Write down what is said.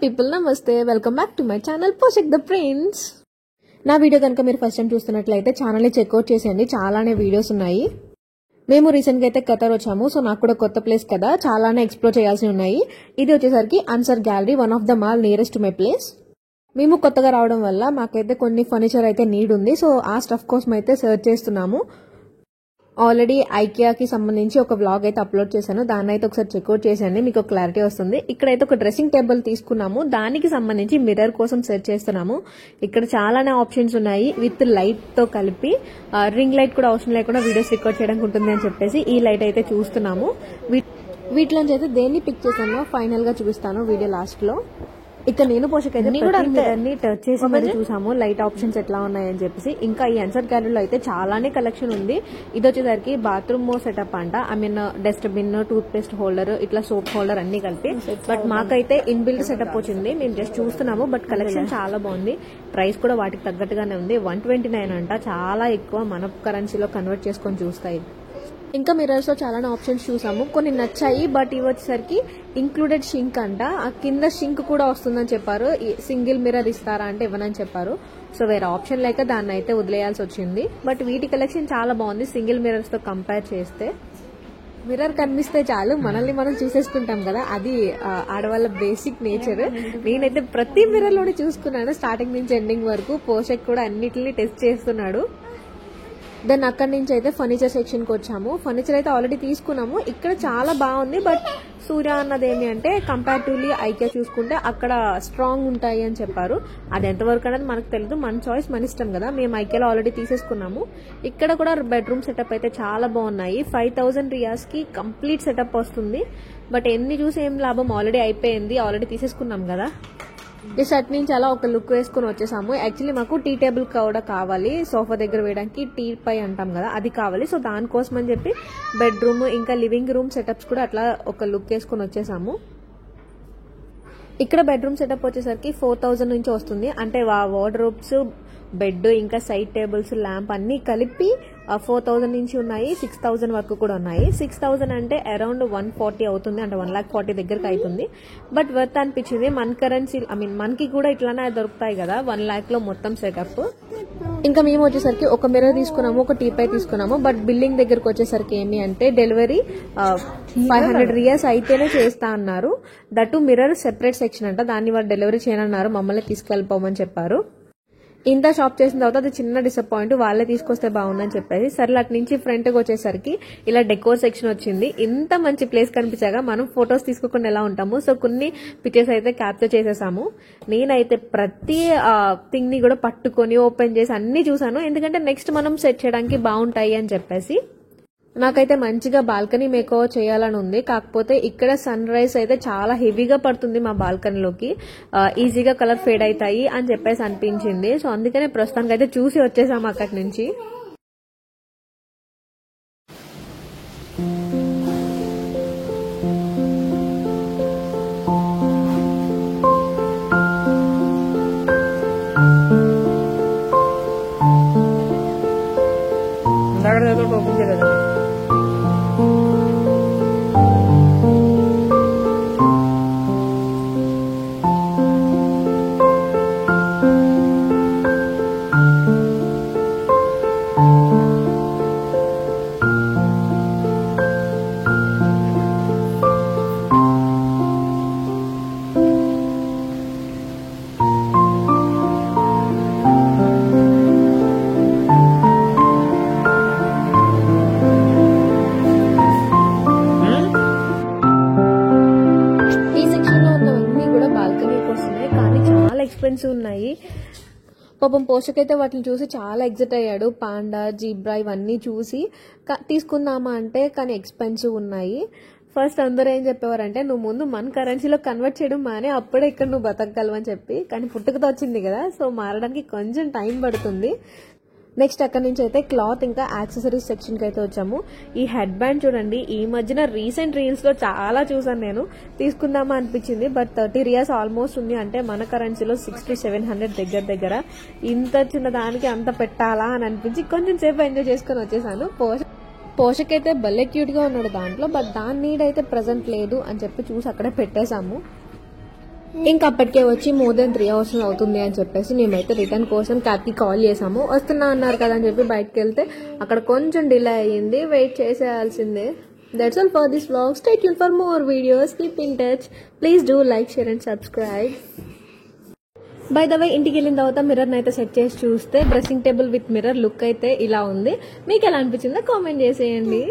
People నమస్తే, welcome back to my channel పోషక్ the prince. నా video కనుక మీరు ఫస్ట్ టైం చూస్తున్నట్లయితే ఛానల్ని చెక్అవుట్ చేసేయండి, చాలానే వీడియోస్ ఉన్నాయి. మేము రీసెంట్గా అయితే ఖతర్ వచ్చాము, సో నాకు కూడా కొత్త ప్లేస్ కదా, చాలానే ఎక్స్ప్లోర్ చేయాల్సి ఉన్నాయి. ఇది వచ్చేసరికి Ansar Gallery, one of the mall nearest to my place. మేము కొత్తగా రావడం వల్ల మాకైతే కొన్ని ఫర్నిచర్ అయితే నీడ్ ఉంది, సో ఆ స్టఫ్ కోసం అయితే సర్చ్ చేస్తున్నాము. ఆల్రెడీ ఐకియాకి సంబంధించి ఒక వ్లాగ్ అయితే అప్లోడ్ చేశాను, దాన్ని అయితే ఒకసారి చెక్అవుట్ చేసేయండి, మీకు క్లారిటీ వస్తుంది. ఇక్కడైతే ఒక డ్రెస్సింగ్ టేబుల్ తీసుకున్నాము, దానికి సంబంధించి మిర్రర్ కోసం సెర్చ్ చేస్తున్నాము. ఇక్కడ చాలానే ఆప్షన్స్ ఉన్నాయి, విత్ లైట్ తో కలిపి రింగ్ లైట్ కూడా అవసరం లేకుండా వీడియోస్ రికార్డ్ చేయడానికి ఉంటుంది అని చెప్పేసి ఈ లైట్ అయితే చూస్తున్నాము. వీటిలోంచి అయితే దేన్ని పిక్ చేశానో ఫైనల్ గా చూపిస్తాను వీడియో లాస్ట్ లో. ఇక నేను పోషక్ అయితే అన్ని టచ్ చేసి మరి చూసాము లైట్ ఆప్షన్స్ ఎట్లా ఉన్నాయని చెప్పేసి. ఇంకా ఈ అన్సర్ గ్యాలరీలో అయితే చాలానే కలెక్షన్ ఉంది. ఇది వచ్చేసరికి బాత్రూమ్ సెటప్ అంట, I mean dustbin, toothpaste holder, ఇట్లా సోప్ హోల్డర్ అన్ని కలిపి. బట్ మాకైతే ఇన్బిల్ట్ సెటప్ వచ్చింది, మేము జస్ట్ చూస్తున్నాము. బట్ కలెక్షన్ చాలా బాగుంది, ప్రైస్ కూడా వాటికి తగ్గట్టుగానే ఉంది. 129 అంట, చాలా ఎక్కువ మన కరెన్సీలో కన్వర్ట్ చేసుకొని చూస్తాయి. ఇంకా మిర్రర్స్ లో చాలా ఆప్షన్స్ చూసాము, కొన్ని నచ్చాయి. బట్ ఇవి వచ్చేసరికి ఇంక్లూడెడ్ షింక్ అంట, ఆ కింద షింక్ కూడా వస్తుందని చెప్పారు. సింగిల్ మిర్రర్ ఇస్తారా అంటే ఇవ్వనని చెప్పారు. సో వేరే ఆప్షన్ లేక దాన్ని అయితే వదిలేయాల్సి వచ్చింది. బట్ వీటి కలెక్షన్ చాలా బాగుంది సింగిల్ మిర్రర్స్ తో కంపేర్ చేస్తే. మిర్రర్ కనిపిస్తే చాలు మనల్ని మనం చూసేసుకుంటాం కదా, అది ఆడవాళ్ళ బేసిక్ నేచర్. నేనైతే ప్రతి మిర్రర్ లోనే చూసుకున్నాను, స్టార్టింగ్ నుంచి ఎండింగ్ వరకు. పోషక్ కూడా అన్నిటిని టెస్ట్ చేస్తున్నాడు. దెన్ అక్కడి నుంచి అయితే ఫర్నిచర్ సెక్షన్ కి వచ్చాము. ఫర్నిచర్ అయితే ఆల్రెడీ తీసుకున్నాము, ఇక్కడ చాలా బాగుంది. బట్ సూర్య అన్నది ఏమి అంటే కంపారిటివ్లీ ఐకియా చూసుకుంటే అక్కడ స్ట్రాంగ్ ఉంటాయి అని చెప్పారు. అది ఎంతవరకు అనేది మనకు తెలియదు, మన చాయిస్ మన ఇష్టం కదా. మేము ఐకియాలో ఆల్రెడీ తీసేసుకున్నాము. ఇక్కడ కూడా బెడ్రూమ్ సెటప్ అయితే చాలా బాగున్నాయి. 5000 రియాస్ కి కంప్లీట్ సెటప్ వస్తుంది. బట్ ఎన్ని చూసి ఏం లాభం, ఆల్రెడీ అయిపోయింది, ఆల్రెడీ తీసేసుకున్నాం కదా. ఈ సెట్ నుంచి అలా ఒక లుక్ వేసుకుని వచ్చేసాము. యాక్చువల్లీ మాకు టీ టేబుల్ కూడా కావాలి, సోఫా దగ్గర వేయడానికి టీ పై అంటాం కదా, అది కావాలి. సో దానికోసం అని చెప్పి బెడ్రూమ్ ఇంకా లివింగ్ రూమ్ సెటప్స్ కూడా అట్లా ఒక లుక్ వేసుకుని వచ్చేసాము. ఇక్కడ బెడ్రూమ్ సెటప్ వచ్చేసరికి 4000 నుంచి వస్తుంది. అంటే వార్డ్రోబ్స్, బెడ్, ఇంకా సైడ్ టేబుల్స్, ల్యాంప్ అన్ని కలిపి 4000 నుంచి ఉన్నాయి. 6000 వరకు కూడా ఉన్నాయి. 6000 అంటే అరౌండ్ 140 అవుతుంది, అంటే 140 దగ్గరకు అవుతుంది. బట్ వర్త్ అనిపించింది. మన కరెన్సీ, ఐ మీన్ మనకి కూడా ఇట్లానే దొరుకుతాయి కదా 1 lakh లో మొత్తం సెటప్. ఇంకా మేము వచ్చేసరికి ఒక మిర్రర్ తీసుకున్నాము, ఒక టీ పై తీసుకున్నాము. బట్ బిల్లింగ్ దగ్గరకు వచ్చేసరికి ఏమి అంటే డెలివరీ 500 రియాస్ అయితేనే చేస్తా అన్నారు. దట్టు మిర్రర్ సెపరేట్ సెక్షన్ అంట, దాన్ని వాళ్ళు డెలివరీ చేయనన్నారు, మమ్మల్ని తీసుకెళ్ళిపోమని చెప్పారు. ఇంత షాప్ చేసిన తర్వాత అది చిన్న డిసప్పాయింట్, వాళ్ళే తీసుకొస్తే బాగుందని చెప్పేసి. సరే అటు నుంచి ఫ్రంట్ కి వచ్చేసరికి ఇలా డెకోర్ సెక్షన్ వచ్చింది. ఇంత మంచి ప్లేస్ కనిపించాక మనం ఫొటోస్ తీసుకోకుండా ఎలా ఉంటాము. సో కొన్ని పిక్చర్స్ అయితే క్యాప్చర్ చేసేసాము. నేనైతే ప్రతి థింగ్ ని కూడా పట్టుకొని ఓపెన్ చేసి అన్ని చూసాను, ఎందుకంటే నెక్స్ట్ మనం సెట్ చేయడానికి బాగుంటాయి అని చెప్పేసి. నాకైతే మంచిగా బాల్కనీ మేకోవర్ చేయాలని ఉంది. కాకపోతే ఇక్కడ సన్ రైజ్ అయితే చాలా హెవీగా పడుతుంది మా బాల్కనీలోకి, ఈజీగా కలర్ ఫేడ్ అవుతాయి అని చెప్పేసి అనిపించింది. సో అందుకనే ప్రస్తుతానికి అయితే చూసి వచ్చేసాము అక్కడి నుంచి. ఎక్స్పెన్సివ్ ఉన్నాయి. పాపం పోషక్ అయితే వాటిని చూసి చాలా ఎగ్జైట్ అయ్యాడు. పాండా, జీబ్రా ఇవన్నీ చూసి తీసుకుందామా అంటే కానీ ఎక్స్పెన్సివ్ ఉన్నాయి. ఫస్ట్ అందరూ ఏం చెప్పేవారంటే నువ్వు ముందు మన కరెన్సీలో కన్వర్ట్ చేయడం మానే, అప్పుడే ఇక్కడ నువ్వు బతకగలవు అని చెప్పి. కానీ పుట్టుకతో వచ్చింది కదా, సో మారడానికి కొంచెం టైం పడుతుంది. నెక్స్ట్ అక్కడ నుంచి అయితే క్లాత్ ఇంకా యాక్సెసరీస్ సెక్షన్ కి అయితే వచ్చాము. ఈ హెడ్ బ్యాండ్ చూడండి, ఈ మధ్యన రీసెంట్ రీల్స్ లో చాలా చూసాను నేను, తీసుకుందామా అనిపించింది. బట్ 30 రియాస్ ఆల్మోస్ట్ ఉంది, అంటే మన కరెన్సీలో 600 to 700 దగ్గర. ఇంత చిన్న దానికి అంత పెట్టాలా అని అనిపించి కొంచెం సేపు ఎంజాయ్ చేసుకుని వచ్చేసాను. పోషక్ అయితే భలే క్యూట్ గా ఉన్నాడు దాంట్లో. బట్ దాని నీడ్ అయితే ప్రెసెంట్ లేదు అని చెప్పి చూసి అక్కడే పెట్టేశాము. ఇంకా అప్పటికే వచ్చి మోర్ దెన్ 3 hours అవుతుంది అని చెప్పేసి మేమైతే రిటర్న్ కోసం క్యాబ్కి కాల్ చేసాము. వస్తున్నా అన్నారు కదా అని చెప్పి బయటకు వెళ్తే అక్కడ కొంచెం డిలే అయ్యింది. Wait చేసేయాల్సిందే. That's all for this vlog. Stay tuned for more videos. Keep in touch. Please do like, share and subscribe. By the way, ఇంటికి వెళ్ళిన తర్వాత మిర్రర్ అయితే సెట్ చేసి చూస్తే dressing table with mirror look అయితే ఇలా ఉంది. మీకు ఎలా అనిపించిందో కామెంట్ చేసేయండి.